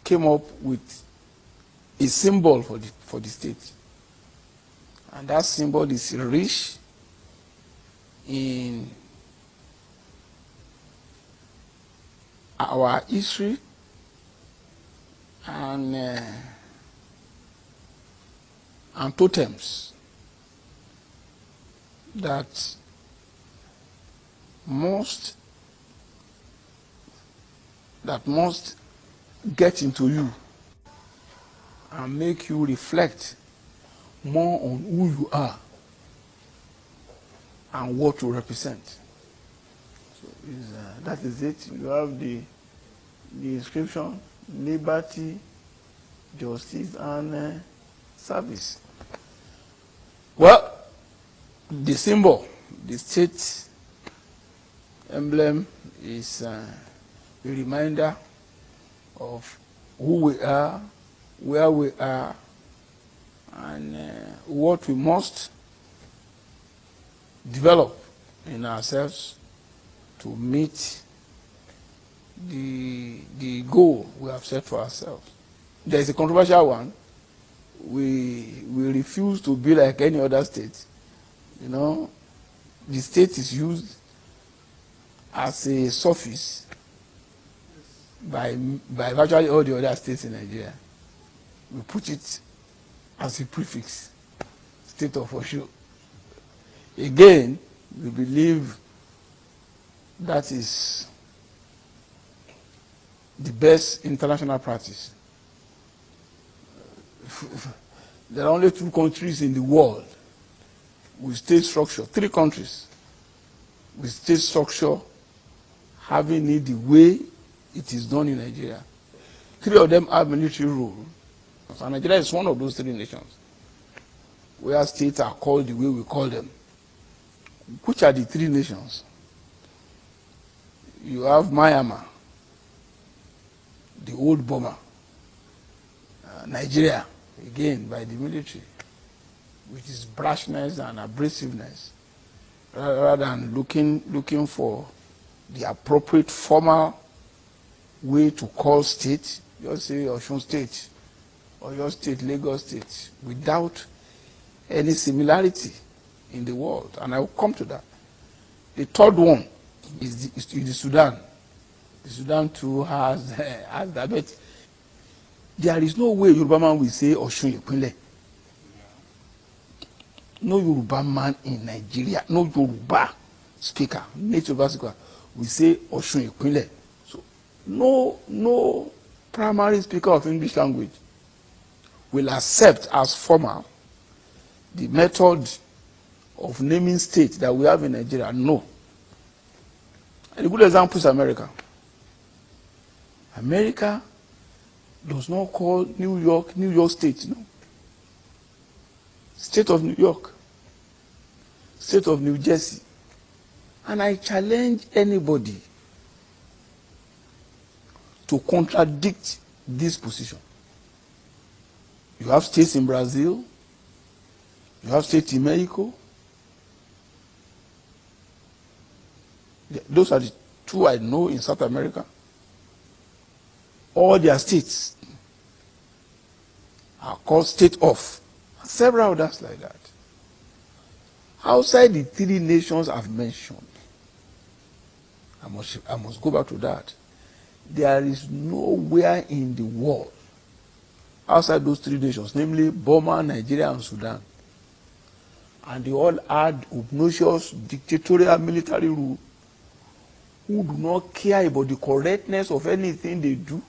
came up with a symbol for the state. And that symbol is rich in our history and totems that must get into you and make you reflect more on who you are and what you represent. So that is it. You have the inscription: liberty, justice, and service. Well, the symbol, the state emblem, is a reminder of who we are, where we are, and what we must develop in ourselves to meet the goal we have set for ourselves. There is a controversial one. We refuse to be like any other state. You know, the state is used as a suffix by virtually all the other states in Nigeria. We put it as a prefix, State of Osun. Again, we believe that is the best international practice. There are only 2 countries in the world with state structure, 3 countries with state structure having it the way it is done in Nigeria. 3 of them have military rule. So Nigeria is one of those 3 nations where states are called the way we call them. Which are the 3 nations? You have Myanmar, the old Burma, Nigeria, again by the military, with its brashness and abrasiveness, rather than looking for the appropriate formal way to call state. Just say Osun State, or your state, Lagos State, without any similarity in the world. And I will come to that. The third one is the Sudan. The Sudan too has that, but there is no way Yoruba man will say Osun Ipinle. No Yoruba man in Nigeria, no Yoruba speaker, native Yoruba speaker, will say Osun Ipinle. So no primary speaker of English language will accept as formal the method of naming state that we have in Nigeria. No. And a good example is America. America does not call New York State, no. State of New York, State of New Jersey. And I challenge anybody to contradict this position. You have states in Brazil, you have states in Mexico. Those are the 2 I know in South America. All their states are called state of. Several others like that. Outside the 3 nations I've mentioned, I must go back to that. There is nowhere in the world outside those 3 nations, namely Burma, Nigeria, and Sudan, and they all had obnoxious dictatorial military rule, who do not care about the correctness of anything they do.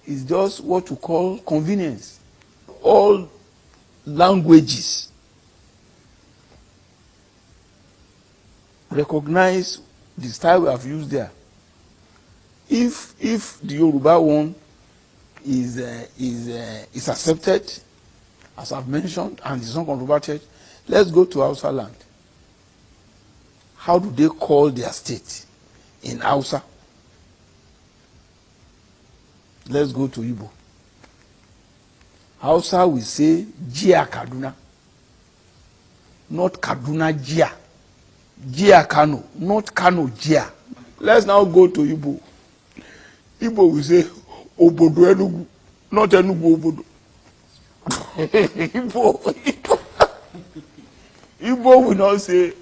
It's just what you call convenience. All languages recognize the style we have used there. If the Yoruba one is accepted, as I've mentioned, and is not controverted, let's go to Hausa land. How do they call their state in Hausa? Let's go to Igbo. Hausa will say Jia Kaduna, not Kaduna Jia. Jia Kano, not Kano Jia. Let's now go to Igbo. Igbo will say Obodo Enugu, not Enugu Obodo. Igbo will not say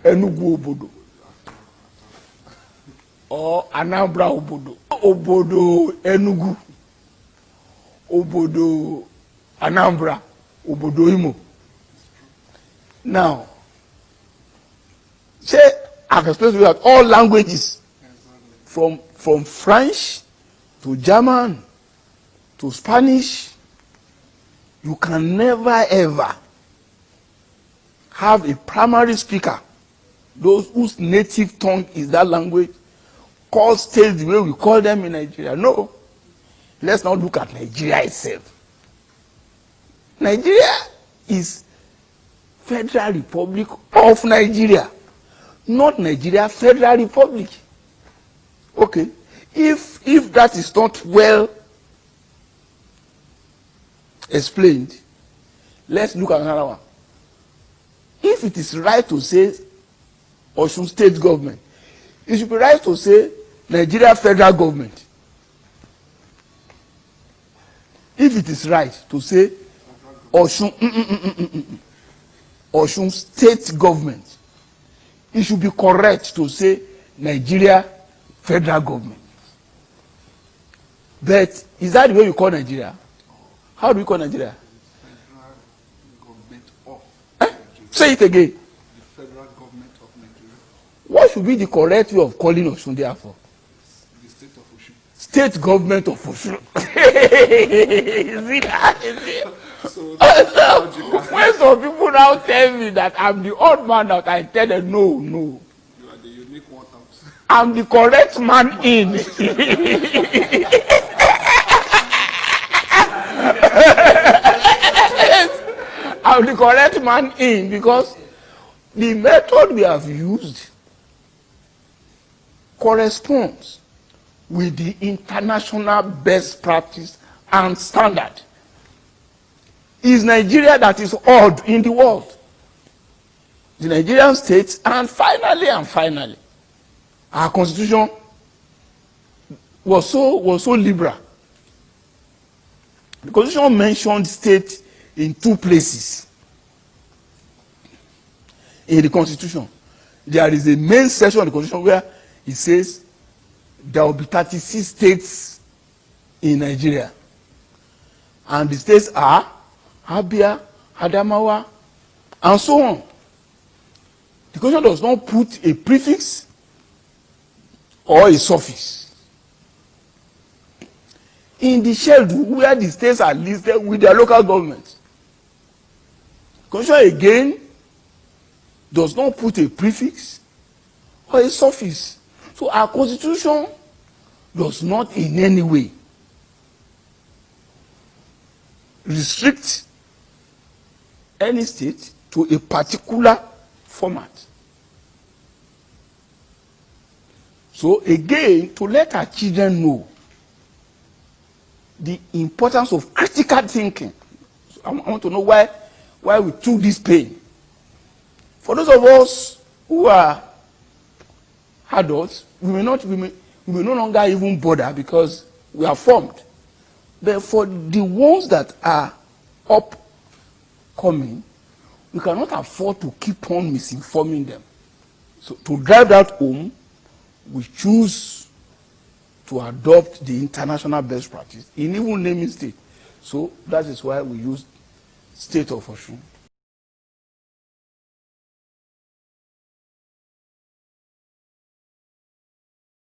Enugu Obodo or Anambra Obodo. Obodo Enugu, Obodo Anambra, Obodo Imo. Now, say I've explained to you that all languages, from French to German to Spanish, you can never ever have a primary speaker, those whose native tongue is that language, call states the way we call them in Nigeria. No. Let's not look at Nigeria itself. Nigeria is Federal Republic of Nigeria, not Nigeria Federal Republic. Okay. If that is not well explained, let's look at another one. If it is right to say Osun State government, it should be right to say Nigeria Federal Government. If it is right to say Osun State Government, it should be correct to say Nigeria Federal Government. But is that the way you call Nigeria? How do we call Nigeria? Federal Government of Nigeria. Say it again. The Federal Government of Nigeria. What should be the correct way of calling Osun therefore? The State of Osun. State Government of Osun. Is it that? Is it? So, when some people now tell me that I'm the odd man out, I tell them no. You are the unique one out. I'm the correct man in. I'm the correct man in, because the method we have used corresponds with the international best practice and standard. Is Nigeria that is odd in the world? The Nigerian state, and finally, our constitution was so liberal. The constitution mentioned state in two places. In the constitution, there is a main section of the constitution where it says there will be 36 states in Nigeria, and the states are Abia, Adamawa, and so on. The constitution does not put a prefix or a suffix. In the schedule where the states are listed with their local governments, the constitution again does not put a prefix or a suffix. So our constitution does not in any way restrict any state to a particular format. So again, to let our children know the importance of critical thinking. So I want to know why we took this pain. For those of us who are adults, we may no longer even bother because we are formed. But for the ones that are upcoming, we cannot afford to keep on misinforming them. So to drive that home, we choose to adopt the international best practice in even naming state. So that is why we use State of Osun.